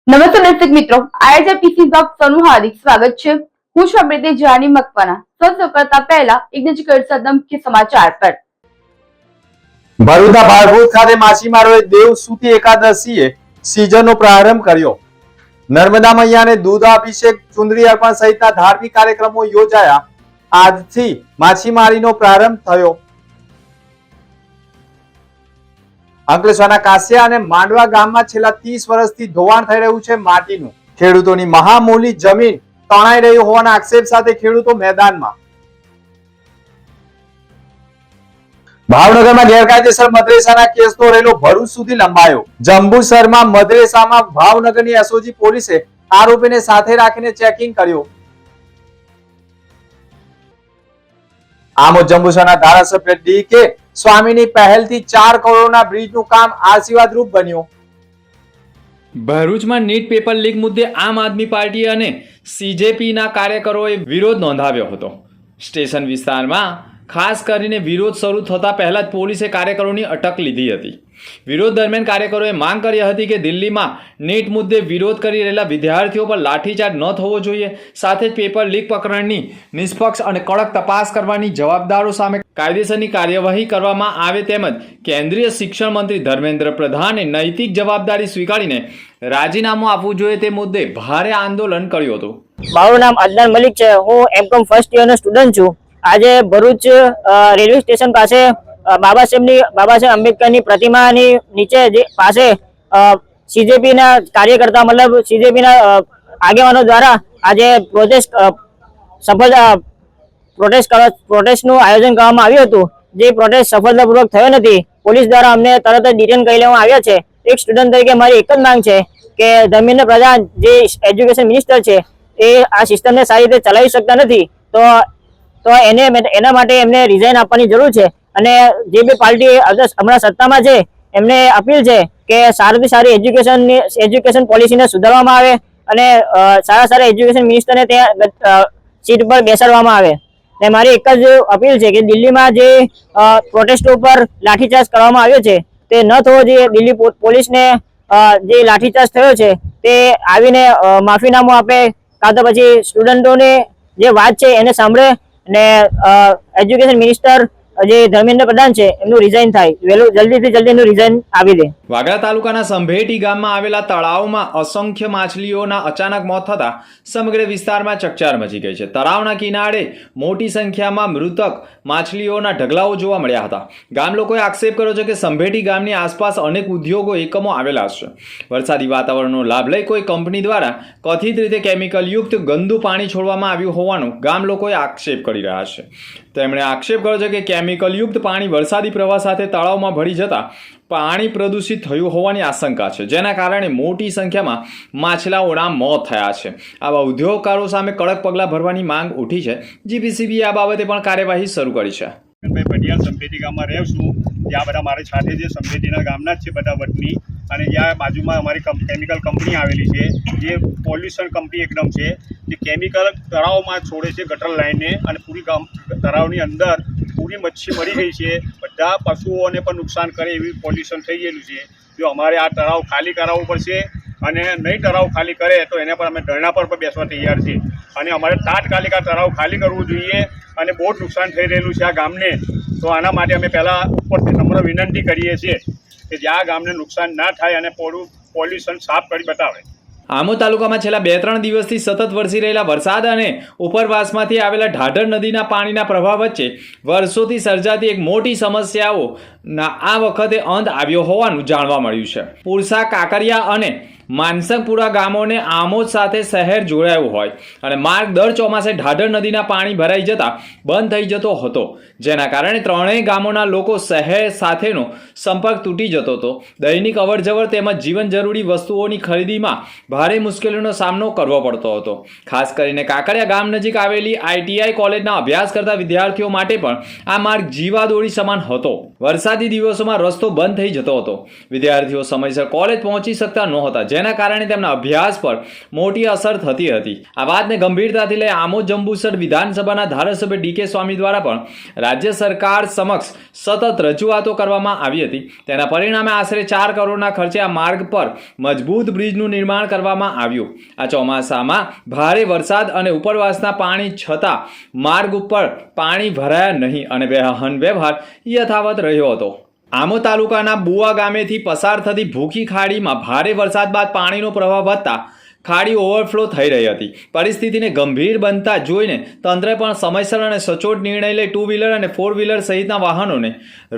નમસ્તે દર્શક મિત્રો, આયોજક પીસી બ્લોગ સૌનું હાર્દિક સ્વાગત છે। હું છું અમૃતે જાની મકવાના। સૌ કરતા પહેલા એક નજર સદમ કે સમાચાર પર। ભરૂચના ભાડભૂત ખાતે માછીમારોએ દેવસુતી એકાદશીએ સિઝનનો પ્રારંભ કર્યો। નર્મદા મૈયાને દૂધાભિષેક, ચુંદડી અર્પણ સહિતના ધાર્મિક કાર્યક્રમો યોજાયા। આજથી માછીમારીનો પ્રારંભ થયો। અંકલેશ્વરના કાસિયા અને માંડવા ગામમાં છેલ્લા 30 વર્ષથી ધોવાણ થઈ રહ્યું છે માટીનું। ખેડૂતોની મહામૂલી જમીન તણાઈ રહી હોવાના આક્ષેપ સાથે ખેડૂતો મેદાનમાં। ભાવનગરમાં ગેરકાયદેસર મદ્રેસાના કેસનો રેલો ભરૂચ સુધી લંબાયો। જંબુસરમાં મદ્રેસામાં ભાવનગરની એસઓજી પોલીસે આરોપીને સાથે રાખીને ચેકિંગ કર્યું। આમોદ જંબુસરના ધારાસભ્ય ડી.કે. સ્વામીની પહેલથી 4 કરોડના બ્રિજનું કામ આશીર્વાદરૂપ બન્યું। ભરૂચમાં નીટ પેપર લીક મુદ્દે આમ આદમી પાર્ટી અને સીજેપીના કાર્યકરોએ વિરોધ નોંધાવ્યો હતો। સ્ટેશન વિસ્તારમાં ખાસ કરીને વિરોધ શરૂ થતા પહેલા જ પોલીસે કાર્યકરોની અટક લીધી હતી। વિરોધ દરમિયાન કાર્યકરોએ માંગ કરી હતી કે દિલ્હીમાં નીટ મુદ્દે વિરોધ કરી રહેલા વિદ્યાર્થીઓ પર લાઠીચાર્જ ન થવો જોઈએ, સાથે જ પેપર લીક પ્રકરણની નિષ્પક્ષ અને કડક તપાસ કરવાની જવાબદારો સામે કાયદેસરની કાર્યવાહી કરવામાં આવે તેમજ કેન્દ્રીય શિક્ષણ મંત્રી ધર્મેન્દ્ર પ્રધાને નૈતિક જવાબદારી સ્વીકારીને રાજીનામું આપવું જોઈએ તે મુદ્દે ભારે આંદોલન કર્યું હતું। મારું નામ અદનાન મલિક છે। હું એમકોમ ફર્સ્ટ યરનો સ્ટુડન્ટ છું। આજે ભરૂચ રેલવે સ્ટેશન પાસે બાબા સાહેબ આંબેડકરની પ્રતિમાની નીચે પાસે સીજેપીના કાર્યકર્તા મતલબ સીજેપીના આગેવાનો દ્વારા આજે પ્રોટેસ્ટનું આયોજન કરવામાં આવ્યું હતું। જે પ્રોટેસ્ટ સફળતાપૂર્વક થયો નથી। પોલીસ દ્વારા અમને તરત જ ડિટેન કરી લેવામાં આવ્યા છે। એક સ્ટુડન્ટ તરીકે મારી એક જ માંગ છે કે ધર્મેન્દ્ર પ્રધાન જે એજ્યુકેશન મિનિસ્ટર છે એ આ સિસ્ટમને સારી રીતે ચલાવી શકતા નથી, તો એના માટે એમને રિઝાઇન આપવાની જરૂર છે। અને જે બી પાર્ટી હમણાં સત્તામાં છે એમને અપીલ છે કે સારાથી સારી એજ્યુકેશન પોલિસીને સુધારવામાં આવે અને સારા એજ્યુકેશન મિનિસ્ટરને ત્યાં સીટ પર બેસાડવામાં આવે। ને મારી એક જ અપીલ છે કે દિલ્હીમાં જે પ્રોટેસ્ટ ઉપર લાઠીચાર્જ કરવામાં આવ્યો છે તે ન થવો જોઈએ। દિલ્હી પોલીસને જે લાઠીચાર્જ થયો છે તે આવીને માફીનામું આપે, કાં તો પછી સ્ટુડન્ટોની જે વાત છે એને સાંભળે ને એજ્યુકેશન મિનિસ્ટર જે ધર્મેન્દ્ર પ્રધાન છે એમનું રિઝાઇન થાય, જલ્દીથી જલ્દી એનું રિઝાઇન આપી દે। વાગરા તાલુકાના સંભેટી ગામમાં આવેલા તળાવમાં અસંખ્ય માછલીઓના અચાનક મોત થતા સમગ્ર વિસ્તારમાં ચકચાર મચી ગઈ છે। તળાવના કિનારે મોટી સંખ્યામાં મૃતક માછલીઓના ઢગલાઓ જોવા મળ્યા હતા। ગામ લોકોએ આક્ષેપ કર્યો છે કે સંભેટી ગામની આસપાસ અનેક ઉદ્યોગો એકમો આવેલા છે। વરસાદી વાતાવરણનો લાભ લઈ કોઈ કંપની દ્વારા કથિત રીતે કેમિકલયુક્ત ગંદુ પાણી છોડવામાં આવ્યું હોવાનું ગામ લોકોએ આક્ષેપ કરી રહ્યા છે। તેમણે આક્ષેપ કર્યો છે કે કેમિકલયુક્ત પાણી વરસાદી પ્રવાહ સાથે તળાવમાં ભળી જતા પાણી પ્રદૂષિત થયું હોવાની આશંકા છે, જેના કારણે મોટી સંખ્યામાં માછલાઓના મોત થયા છે। આવા ઉદ્યોગકારો સામે કડક પગલાં ભરવાની માંગ ઉઠી છે। જીપીસીબીએ આ બાબતે પણ કાર્યવાહી શરૂ કરી છે। પટિયાલ સંભેટી ગામમાં રહું છું, ત્યાં બધા મારી સાથે જે સંભેટીના ગામના જ છે બધા વતની, અને જ્યાં બાજુમાં અમારી કેમિકલ કંપની આવેલી છે જે પોલ્યુશન કંપની એકદમ છે, જે કેમિકલ તળાવમાં છોડે છે ગટર લાઈને, અને પૂરી તળાવની અંદર પૂરી મચ્છી મરી ગઈ છે। બધા પશુઓને પણ નુકસાન કરે એવી પોલ્યુશન થઈ ગયેલું છે। જો અમારે આ તળાવ ખાલી કરાવવું પડશે, અને નહીં તળાવ ખાલી કરે તો એના પર અમે ધરણા પર બેસવા તૈયાર છીએ, અને અમારે તાત્કાલિક આ તળાવ ખાલી કરવું જોઈએ। અને બહુ જ નુકસાન થઈ રહેલું છે આ ગામને, તો આના માટે અમે પહેલાં ઉપરથી નમ્ર વિનંતી કરીએ છીએ કે જે આ ગામને નુકસાન ના થાય અને પોલ્યુશન સાફ કરી બતાવે। આમોદ તાલુકામાં છેલ્લા 2-3 દિવસથી સતત વરસી રહેલા વરસાદ અને ઉપરવાસમાંથી આવેલા ઢાઢર નદીના પાણીના પ્રવાહ વચ્ચે વર્ષોથી સર્જાતી એક મોટી સમસ્યાઓના આ વખતે અંત આવ્યો હોવાનું જાણવા મળ્યું છે। પુરસા, કાકરિયા અને માનસંગપુરા ગામોને આમોદ સાથે શહેર જોડાયું હોય અને માર્ગ દર ચોમાસે ઢાઢર નદીના પાણી ભરાઈ જતા બંધ થઈ જતો હતો, જેના કારણે ત્રણેય ગામોના લોકો શહેર સાથેનો સંપર્ક તૂટી જતો હતો। દૈનિક અવરજવર તેમજ જીવન જરૂરી વસ્તુઓની ખરીદીમાં ભારે મુશ્કેલીનો સામનો કરવો પડતો હતો। ખાસ કરીને કાકરિયા ગામ નજીક આવેલી ITI કોલેજના અભ્યાસ કરતા વિદ્યાર્થીઓ માટે પણ આ માર્ગ જીવાદોરી સમાન હતો। વરસાદી દિવસોમાં રસ્તો બંધ થઈ જતો હતો, વિદ્યાર્થીઓ સમયસર કોલેજ પહોંચી શકતા નહોતા, જેના કારણે તેમના અભ્યાસ પર મોટી અસર થતી હતી. આ વાતને ગંભીરતાથી લઈ આમોદ જંબુસર વિધાનસભાના ધારાસભ્ય ડી.કે. સ્વામી દ્વારા પણ રાજ્ય સરકાર સમક્ષ સતત રજૂઆતો કરવામાં આવી હતી. તેના પરિણામે આશરે 4 કરોડના ખર્ચે આ માર્ગ પર મજબૂત બ્રિજનું નિર્માણ કરવામાં આવ્યું. આ ચોમાસામાં ભારે વરસાદ અને ઉપરવાસના પાણી છતાં માર્ગ ઉપર પાણી ભરાયા નહીં અને વાહન વ્યવહાર યથાવત રહ્યો હતો. આમોદ તાલુકાના બુવા ગામેથી પસાર થતી ભૂખી ખાડીમાં ભારે વરસાદ બાદ પાણીનો પ્રવાહ વધતા ખાડી ઓવરફ્લો થઈ રહી હતી. પરિસ્થિતિને ગંભીર બનતા જોઈને તંત્રે પણ સમયસર અને સચોટ નિર્ણય લઈ 2 વ્હીલર અને 4 વ્હીલર સહિતના વાહનોને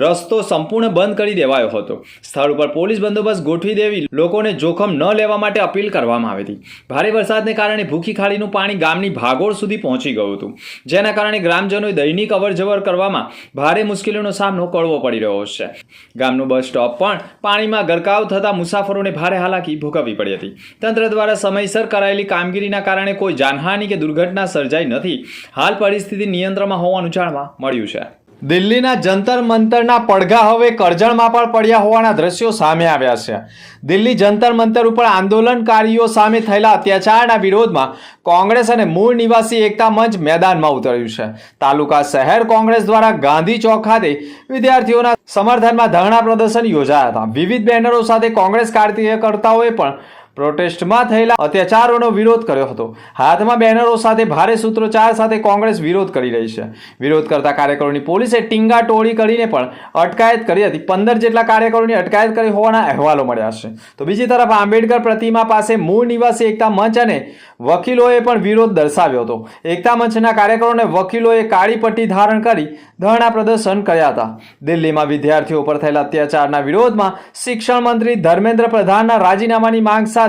રસ્તો સંપૂર્ણ બંધ કરી દેવાયો હતો. સ્થળ ઉપર પોલીસ બંદોબસ્ત ગોઠવી દેવી લોકોને જોખમ ન લેવા માટે અપીલ કરવામાં આવી હતી. ભારે વરસાદને કારણે ભૂખી ખાડીનું પાણી ગામની ભાગોળ સુધી પહોંચી ગયું હતું, જેના કારણે ગ્રામજનોએ દૈનિક અવરજવર કરવામાં ભારે મુશ્કેલીનો સામનો કરવો પડી રહ્યો છે. ગામનું બસ સ્ટોપ પણ પાણીમાં ગરકાવ થતા મુસાફરોને ભારે હાલાકી ભોગવવી પડી હતી. તંત્ર દ્વારા સમયસર કરાયેલી કામગીરીના કારણે કોઈ જાનહાનિ કે દુર્ઘટના સર્જાઈ નથી. હાલ પરિસ્થિતિ નિયંત્રણમાં હોવાનું જાણવા મળ્યું છે. દિલ્હીના જંતર મંતરના પડઘા હવે કરજણમાં પણ પડ્યા હોવાના દ્રશ્યો સામે આવ્યા છે. દિલ્હી જંતર મંતર ઉપર આંદોલનકારીઓ સામે થયેલા અત્યાચારના વિરોધમાં કોંગ્રેસ અને મૂળ નિવાસી એકતા મંચ મેદાનમાં ઉતર્યું છે. તાલુકા શહેર કોંગ્રેસ દ્વારા ગાંધી ચોક ખાતે વિદ્યાર્થીઓના સમર્થનમાં ધરણા પ્રદર્શન યોજાયા હતા. વિવિધ બેનરો સાથે કોંગ્રેસ કાર્યકર્તાઓએ પણ પ્રોટેસ્ટમાં થયેલા અત્યાચારોનો વિરોધ કર્યો હતો. હાથમાં બેનરો સાથે ભારે સૂત્રોચ્ચાર સાથે કોંગ્રેસ વિરોધ કરી રહી છે. વિરોધ કરતા કાર્યકરોની પોલીસે ટીંગા ટોળી કરીને પણ અટકાયત કરી હતી. 15 જેટલા કાર્યકરોની અટકાયત કરી હોવાના અહેવાલો મળ્યા છે. તો બીજી તરફ આંબેડકર પ્રતિમા પાસે મૂળ નિવાસી એકતા મંચ અને વકીલોએ પણ વિરોધ દર્શાવ્યો હતો. એકતા મંચના કાર્યકરો અને વકીલોએ કાળી પટ્ટી ધારણ કરી ધરણા પ્રદર્શન કર્યા હતા. દિલ્હીમાં વિદ્યાર્થીઓ પર થયેલા અત્યાચારના વિરોધમાં શિક્ષણ મંત્રી ધર્મેન્દ્ર પ્રધાનના રાજીનામાની માંગ સાથે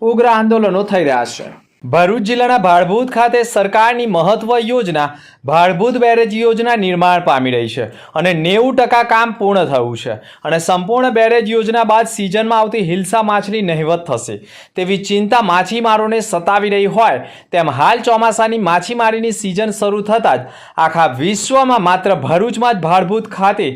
ઉગ્ર આંદોલનો થઈ રહ્યા છે. ભરૂચ જિલ્લાના ભાડભૂત ખાતે સરકારની મહત્વ યોજના ભાડભૂત બેરેજ યોજના નિર્માણ પામી રહી છે અને 90% કામ પૂર્ણ થયું છે અને સંપૂર્ણ બેરેજ યોજના બાદ સિઝનમાં આવતી હિલ્સા માછલી નહિવત થશે તેવી ચિંતા માછીમારોને સતાવી રહી હોય તેમ હાલ ચોમાસાની માછીમારીની સિઝન શરૂ થતાં જ આખા વિશ્વમાં માત્ર ભરૂચમાં જ ભાડભૂત ખાતે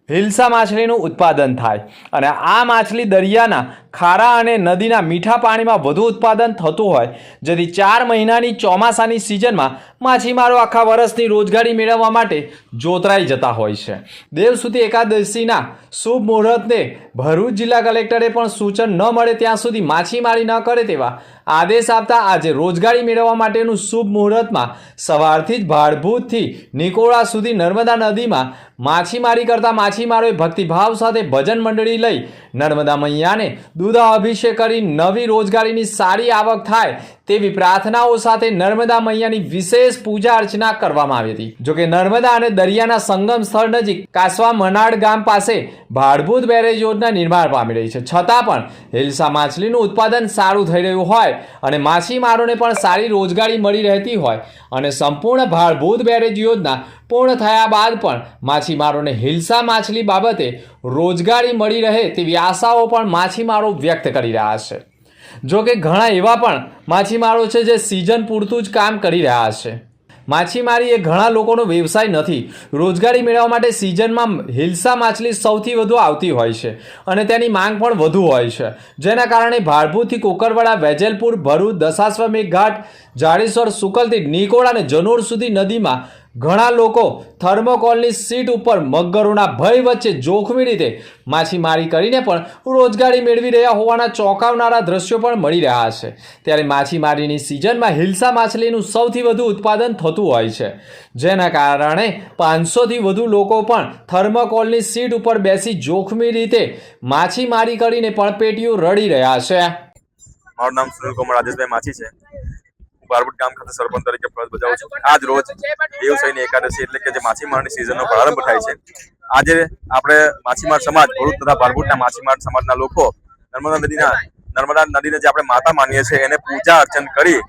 હિલ્સા માછલીનું ઉત્પાદન થાય અને આ માછલી દરિયાના ખારા અને નદીના મીઠા પાણીમાં વધુ ઉત્પાદન થતું હોય, જેથી 4 મહિનાની ચોમાસાની સિઝનમાં માછીમારો આખા વર્ષની રોજગારી મેળવવા માટે જોતરાઈ જતા હોય છે. દેવસુતી એકાદશીના શુભ મુહૂર્તને ભરૂચ જિલ્લા કલેક્ટરે પણ સૂચન ન મળે ત્યાં સુધી માછીમારી ન કરે તેવા આદેશ આપતા આજે રોજગારી મેળવવા માટેનું શુભ મુહૂર્તમાં સવારથી જ ભાડભૂતથી નિકોળા સુધી નર્મદા નદીમાં માછીમારી કરતા માછીમારોએ ભક્તિભાવ સાથે ભજન મંડળી લઈ નર્મદા મૈયાને દૂધ અભિષેક કરી નવી રોજગારીની સારી આવક થાય તેવી પ્રાર્થનાઓ સાથે નર્મદા મૈયાની વિશેષ પૂજા અર્ચના કરવામાં આવી હતી. જોકે નર્મદા અને દરિયાના સંગમ સ્થળ નજીક કાસવા મનાડ ગામ પાસે ભાડભૂત બેરેજ યોજના નિર્માણ પામી રહી છે, છતાં પણ હિલ્સા માછલીનું ઉત્પાદન સારું થઈ રહ્યું હોય અને માછીમારોને પણ સારી રોજગારી મળી રહેતી હોય અને સંપૂર્ણ ભાડભૂત બેરેજ યોજના પૂર્ણ થયા બાદ પણ માછીમારોને હિલ્સા માછલી બાબતે રોજગારી મળી રહે તેવી આશાઓ પણ માછીમારો વ્યક્ત કરી રહ્યા છે. જો કે ઘણા એવા પણ માછીમારો છે જે સિઝન પૂરતું જ કામ કરી રહ્યા છે. માછીમારી એ ઘણા લોકોનો વ્યવસાય નથી. રોજગારી મેળવવા માટે સિઝનમાં હિલ્સા માછલી સૌથી વધુ આવતી હોય છે અને તેની માંગ પણ વધુ હોય છે, જેના કારણે ભાડભૂતથી કોકરવાડા, વેજલપુર, ભરૂચ, દશાશ્વમેઘ ઘાટ, જાડેશ્વર, સુકલથી નિકોળ અને જનોર સુધી નદીમાં ઘણા લોકો થર્મોકોલની સીટ ઉપર મગરોના ભય વચ્ચે જોખમી રીતે માછીમારી કરીને પણ રોજગારી મેળવી રહ્યા હોવાના ચોંકાવનારા દ્રશ્યો પણ મળી રહ્યા છે. ત્યારે માછીમારીની સિઝનમાં હિલ્સા માછલીનું સૌથી વધુ ઉત્પાદન થતું હોય છે, જેના કારણે 500થી વધુ લોકો પણ થર્મોકોલની સીટ ઉપર બેસી જોખમી રીતે માછીમારી કરીને પણ પેટીઓ રડી રહ્યા છે. મારું નામ સુનિલ કુમાર રાજેશભાઈ માછી છે. બારબુટ ગામ ખાતે સરપંચ તરીકે ફરજ બજાવું છું. આજ રોજ દેવસઈની એકાદશી એટલે કે જે માછીમારની સિઝનનો પ્રારંભ થાય છે, આજે આપણે માછીમાર સમાજ ભરૂચ તથા બારબુટના માછીમાર સમાજના લોકો નર્મદા નદીને જે આપણે માતા માનીએ છીએ એને પૂજા અર્ચન કરી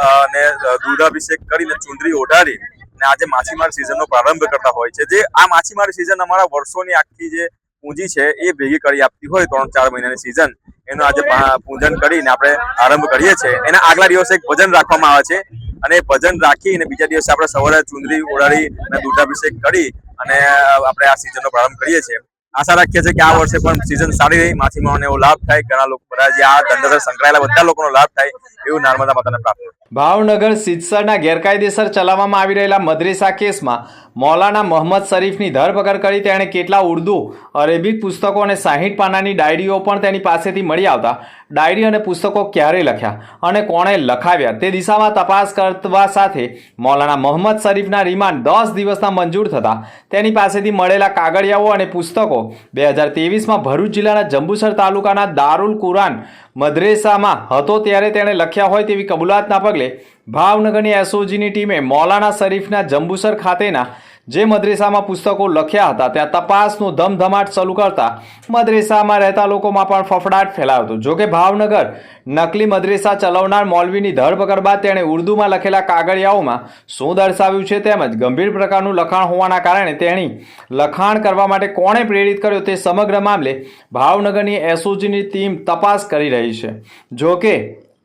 અને દૂધાભિષેક કરીને ચુંદડી ઓઢાડી અને આજે માછીમાર સિઝનનો પ્રારંભ કરતા હોય છે. જે આ માછીમારી સિઝન અમારા વર્ષોની આખી જે પૂંજી છે એ ભેગી કરી આપતી હોય 3-4 મહિનાની સિઝન, એનું આજે પૂજન કરીને આપણે આરંભ કરીએ છીએ. એના આગલા દિવસે એક ભજન રાખવામાં આવે છે અને ભજન રાખી અને બીજા દિવસે આપણે સવારે ચુંદડી ઓઢાડી અને દૂધાભિષેક કરી અને આપણે આ સિઝનનો પ્રારંભ કરીએ છીએ. આશા રાખીએ છીએ કે આ વર્ષે પણ સિઝન સારી રહી, માછીમારોને એવો લાભ થાય, ઘણા લોકો બધા જે આ ધંધા સાથે સંકળાયેલા બધા લોકોનો લાભ થાય એવું નર્મદા માતાને પ્રાર્થના. ભાવનગર સિદ્ધસરના ગેરકાયદેસર ચલાવવામાં આવી રહેલા મદ્રેસા કેસમાં મૌલાના મોહમ્મદ શરીફની ધરપકડ કરી તેણે કેટલા ઉર્દુ અરેબિક પુસ્તકો અને 60 પાનાની ડાયરીઓ પણ તેની પાસેથી મળી આવતા ડાયરી અને પુસ્તકો ક્યારે લખ્યા અને કોણે લખાવ્યા તે દિશામાં તપાસ કરવા સાથે મૌલાના મોહમ્મદ શરીફના રિમાન્ડ 10 દિવસના મંજૂર થતા તેની પાસેથી મળેલા કાગળિયાઓ અને પુસ્તકો 2023માં ભરૂચ જિલ્લાના જંબુસર તાલુકાના દારુલ કુરાન મદ્રેસામાં હતો ત્યારે તેણે લખ્યા હોય તેવી કબૂલાતના પગલે ભાવનગરની એસઓજીની ટીમે મૌલાના શરીફના જંબુસર ખાતેના જે મદ્રેસામાં પુસ્તકો લખ્યા હતા ત્યાં તપાસનો ધમધમાટ શરૂ કરતા મદ્રેસામાં રહેતા લોકોમાં પણ ફફડાટ ફેલાયો હતો. જોકે ભાવનગર નકલી મદ્રેસા ચલાવનાર મૌલવીની ધરપકડ બાદ તેણે ઉર્દુમાં લખેલા કાગળિયાઓમાં શું દર્શાવ્યું છે તેમજ ગંભીર પ્રકારનું લખાણ હોવાના કારણે તેણી લખાણ કરવા માટે કોણે પ્રેરિત કર્યો તે સમગ્ર મામલે ભાવનગરની એસઓજીની ટીમ તપાસ કરી રહી છે. જોકે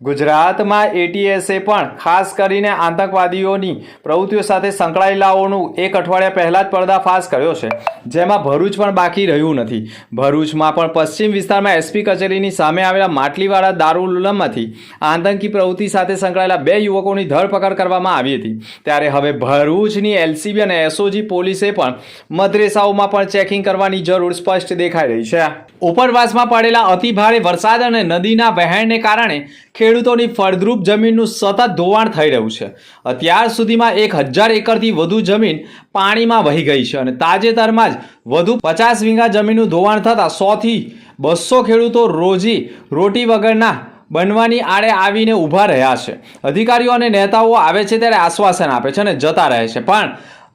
ગુજરાતમાં એટીએસે પણ ખાસ કરીને આતંકવાદીઓની પ્રવૃત્તિઓ સાથે સંકળાયેલાઓનું એક અઠવાડિયા પહેલા જ પર્દાફાશ કર્યો છે, જેમાં ભરૂચ પણ બાકી રહ્યું નથી. ભરૂચમાં પણ પશ્ચિમ વિસ્તારમાં એસપી કચેરીની સામે આવેલા માટલીવાળા દારૂલ ઉલમમાંથી આતંકી પ્રવૃત્તિ સાથે સંકળાયેલા 2 યુવકોની ધરપકડ કરવામાં આવી હતી. ત્યારે હવે ભરૂચની એલસીબી અને એસઓજી પોલીસે પણ મદ્રેસાઓમાં પણ ચેકિંગ કરવાની જરૂર સ્પષ્ટ દેખાઈ રહી છે. ઉપરવાસમાં પડેલા અતિભારે વરસાદ અને નદીના વહેણને કારણે ખેડૂતોની ફળદ્રુપ જમીનનું સતત ધોવાણ થઈ રહ્યું છે. અત્યાર સુધીમાં 1000 એકરથી વધુ જમીન પાણીમાં વહી ગઈ છે અને તાજેતરમાં જ વધુ 50 વીઘા જમીનનું ધોવાણ થતાં 100 થી 200 ખેડૂતો રોજી રોટી વગરના બનવાની આડે આવીને ઊભા રહ્યા છે. અધિકારીઓ અને નેતાઓ આવે છે ત્યારે આશ્વાસન આપે છે અને જતા રહે છે, પણ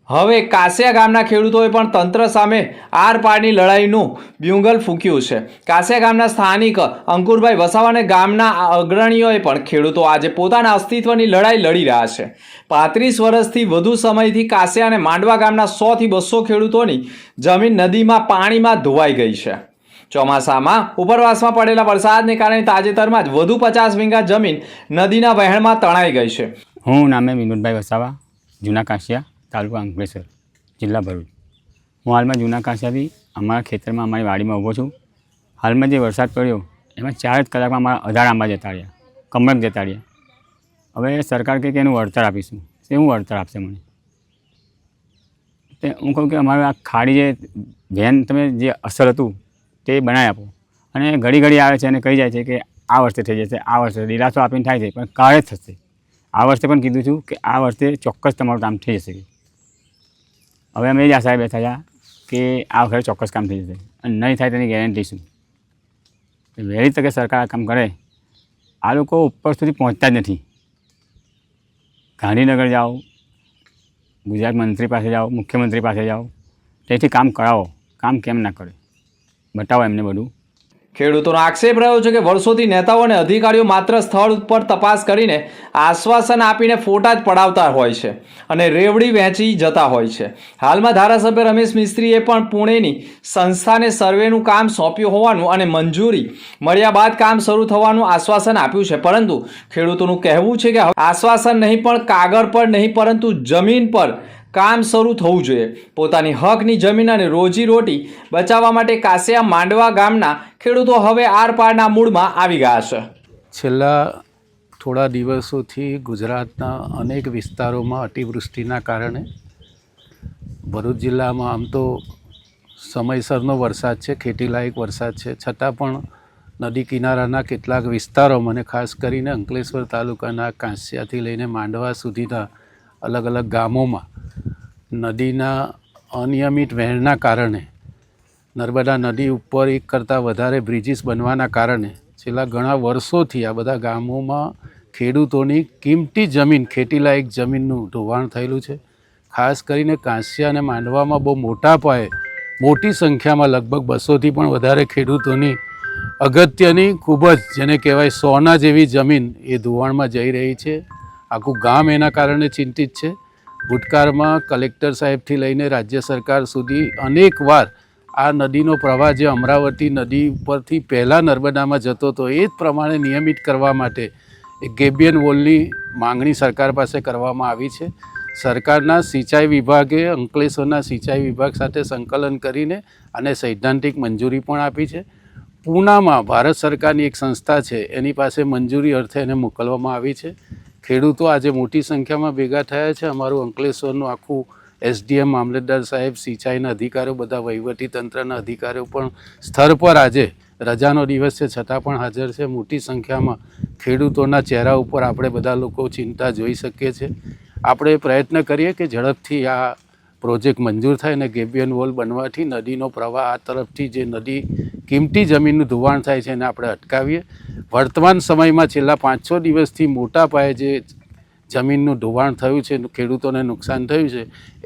હવે કાસિયા ગામના ખેડૂતોએ પણ તંત્ર સામે આરપારની લડાઈનું બ્યુગલ ફૂંક્યું છે. કાસિયા ગામના સ્થાનિક અંકુરભાઈ વસાવા અને ગામના અગ્રણીઓએ પણ ખેડૂતો આજે પોતાના અસ્તિત્વની લડાઈ લડી રહ્યા છે. 35 વર્ષથી વધુ સમયથી કાસિયા અને માંડવા ગામના 100 થી 200 ખેડૂતોની જમીન નદીમાં પાણીમાં ધોવાઈ ગઈ છે. ચોમાસામાં ઉપરવાસમાં પડેલા વરસાદને કારણે તાજેતરમાં જ વધુ 50 વીઘા જમીન નદીના વહેણમાં તણાઈ ગઈ છે. હું નામે વિનોદભાઈ વસાવા, જૂના કાશિયા, તાલુકા અંકલેશ્વર, જિલ્લા ભરૂચ. હું હાલમાં જૂના કાંસિયાથી અમારા ખેતરમાં અમારી વાડીમાં ઊભો છું. હાલમાં જે વરસાદ પડ્યો એમાં 4 જ કલાકમાં અમારા 18 આંબા જતા રહ્યા, કમરક જતા રહ્યા. હવે સરકાર કહે કે એનું વળતર આપીશું. શું વળતર આપશે મને? તે હું કહું કે અમારે આ ખાડી જે વેન તમે જે અસર હતું તે બનાવી આપો. અને ઘડી ઘડી આવે છે અને કહી જાય છે કે આ વર્ષે થઈ જશે, આ વર્ષે દિલાસો આપીને થાય છે, પણ કાળે જ થશે. આ વર્ષે પણ કીધું છું કે આ વર્ષે ચોક્કસ તમારું કામ થઈ જશે. હવે અમે જ આશાએ બેઠા હતા કે આ વખતે ચોક્કસ કામ થઈ જશે અને નહીં થાય તેની ગેરંટી શું. વહેલી તકે સરકાર આ કામ કરે. આ લોકો ઉપર સુધી પહોંચતા જ નથી. ગાંધીનગર જાઓ, ગુજરાત મંત્રી પાસે જાઓ, મુખ્યમંત્રી પાસે જાઓ, તેથી કામ કરાવો. કામ કેમ ના કરે બતાવો એમને બધું. ખેડૂતોનો આક્ષેપ રહ્યો છે કે વર્ષોથી નેતાઓ અને અધિકારીઓ માત્ર સ્થળ ઉપર તપાસ કરીને આશ્વાસન આપીને ફોટા જ પડાવતા હોય છે અને રેવડી વહેંચી જતા હોય છે. હાલમાં ધારાસભ્ય રમેશ મિસ્ત્રીએ પણ પુણેની સંસ્થાને સર્વેનું કામ સોંપ્યું હોવાનું અને મંજૂરી મળ્યા બાદ કામ શરૂ થવાનું આશ્વાસન આપ્યું છે, પરંતુ ખેડૂતોનું કહેવું છે કે આશ્વાસન નહીં પણ કાગળ પર નહીં પરંતુ જમીન પર કામ શરૂ થવું જોઈએ. પોતાની હકની જમીન અને રોજીરોટી બચાવવા માટે કાસિયા માંડવા ગામના ખેડૂતો હવે આરપારના મૂળમાં આવી ગયા છે. છેલ્લા થોડા દિવસોથી ગુજરાતના અનેક વિસ્તારોમાં અતિવૃષ્ટિના કારણે ભરૂચ જિલ્લામાં આમ તો સમયસરનો વરસાદ છે, ખેતીલાયક વરસાદ છે, છતાં પણ નદી કિનારાના કેટલાક વિસ્તારોમાં અને ખાસ કરીને અંકલેશ્વર તાલુકાના કાંસિયાથી લઈને માંડવા સુધીના અલગ અલગ ગામોમાં નદીના અનિયમિત વહેણના કારણે નર્મદા નદી ઉપર એક કરતાં વધારે બ્રિજીસ બનવાના કારણે છેલ્લા ઘણા વર્ષોથી આ બધા ગામોમાં ખેડૂતોની કિંમતી જમીન, ખેતીલાયક જમીનનું ધોવાણ થયેલું છે. ખાસ કરીને કાંસિયા અને માંડવામાં બહુ મોટા પાયે મોટી સંખ્યામાં લગભગ 200થી પણ વધારે ખેડૂતોની અગત્યની ખૂબ જ જેને કહેવાય સોના જેવી જમીન એ ધોવાણમાં જઈ રહી છે. આખું ગામ એના કારણે ચિંતિત છે. ભૂતકાળમાં કલેક્ટર સાહેબથી લઈને રાજ્ય સરકાર સુધી અનેકવાર આ નદીનો પ્રવાહ જે અમરાવતી નદી ઉપરથી પહેલાં નર્મદામાં જતો હતો એ જ પ્રમાણે નિયમિત કરવા માટે એક ગેબિયન વોલની માંગણી સરકાર પાસે કરવામાં આવી છે. સરકારના સિંચાઈ વિભાગે અંકલેશ્વરના સિંચાઈ વિભાગ સાથે સંકલન કરીને અને સૈદ્ધાંતિક મંજૂરી પણ આપી છે. પૂનામાં ભારત સરકારની એક સંસ્થા છે, એની પાસે મંજૂરી અર્થે એને મોકલવામાં આવી છે. ખેડૂતો આજે મોટી સંખ્યામાં ભેગા થયા છે. અમારું અંકલેશ્વરનું આખું એસડીએમ, મામલતદાર સાહેબ, સિંચાઈના અધિકારીઓ, બધા વહીવટી તંત્રના અધિકારીઓ પણ સ્થળ પર આજે રજાનો દિવસ છે છતાં પણ હાજર છે. મોટી સંખ્યામાં ખેડૂતોના ચહેરા ઉપર આપણે બધા લોકો ચિંતા જોઈ શકીએ છીએ. આપણે પ્રયત્ન કરીએ કે ઝડપથી આ પ્રોજેક્ટ મંજૂર થાય અને ગેબિયન વોલ બનવાથી નદીનો પ્રવાહ આ તરફથી જે નદી કિંમતી જમીનનું ધોવાણ થાય છે એને આપણે અટકાવીએ. વર્તમાન સમયમાં છેલ્લા 5-6 દિવસથી મોટા પાયે જે જમીનનું ધોવાણ થયું છે, ખેડૂતોને નુકસાન થયું છે,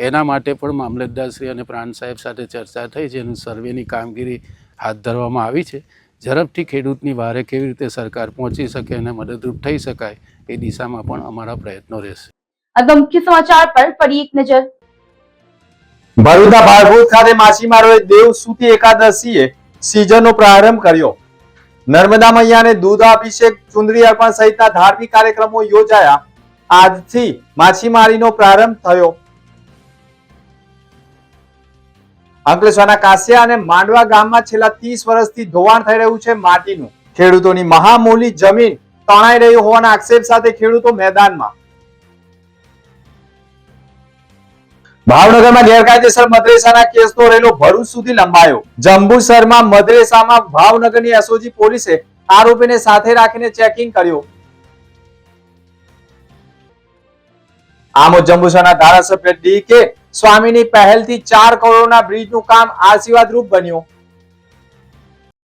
એના માટે પણ મામલતદારશ્રી અને પ્રાંત સાહેબ સાથે ચર્ચા થઈ છે. એનું સર્વેની કામગીરી હાથ ધરવામાં આવી છે. ઝડપથી ખેડૂતની વારે કેવી રીતે સરકાર પહોંચી શકે અને મદદરૂપ થઈ શકાય એ દિશામાં પણ અમારા પ્રયત્નો રહેશે. આ મુખ્ય સમાચાર પર ફરી એક નજર. ભરૂચના ભાડભૂત ખાતે માછીમારોએ દેવ સુતી એકાદશીએ સિઝનનો પ્રારંભ કર્યો. નર્મદા મૈયાને દૂધાભિષેક, ચુંદડી અર્પણ સહિતના ધાર્મિક કાર્યક્રમો યોજાયા. આજથી માછીમારીનો પ્રારંભ થયો. અંકલેશ્વરના કાસિયા અને માંડવા ગામમાં છેલ્લા 30 વર્ષથી ધોવાણ થઈ રહ્યું છે માટીનું. ખેડૂતોની મહામૂલી જમીન તણાઈ રહી હોવાના આક્ષેપ સાથે ખેડૂતો મેદાનમાં. ભાવનગરમાં ગેરકાયદેસર મદ્રેસાના કેસનો રેલો ભરૂચ સુધી લંબાયો. જંબુસરમાં મદ્રેસામાં ભાવનગરની એસઓજી પોલીસે આરોપીને સાથે રાખીને ચેકિંગ કર્યું. આમોદ જંબુસરના ધારાસભ્ય ડી.કે. સ્વામીની પહેલથી 4 કરોડના બ્રિજનું કામ આશીર્વાદરૂપ બન્યું.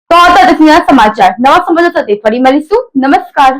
તો આ હતા સમાચાર. નવા સમાચાર સાથે ફરી મળીશું. નમસ્કાર.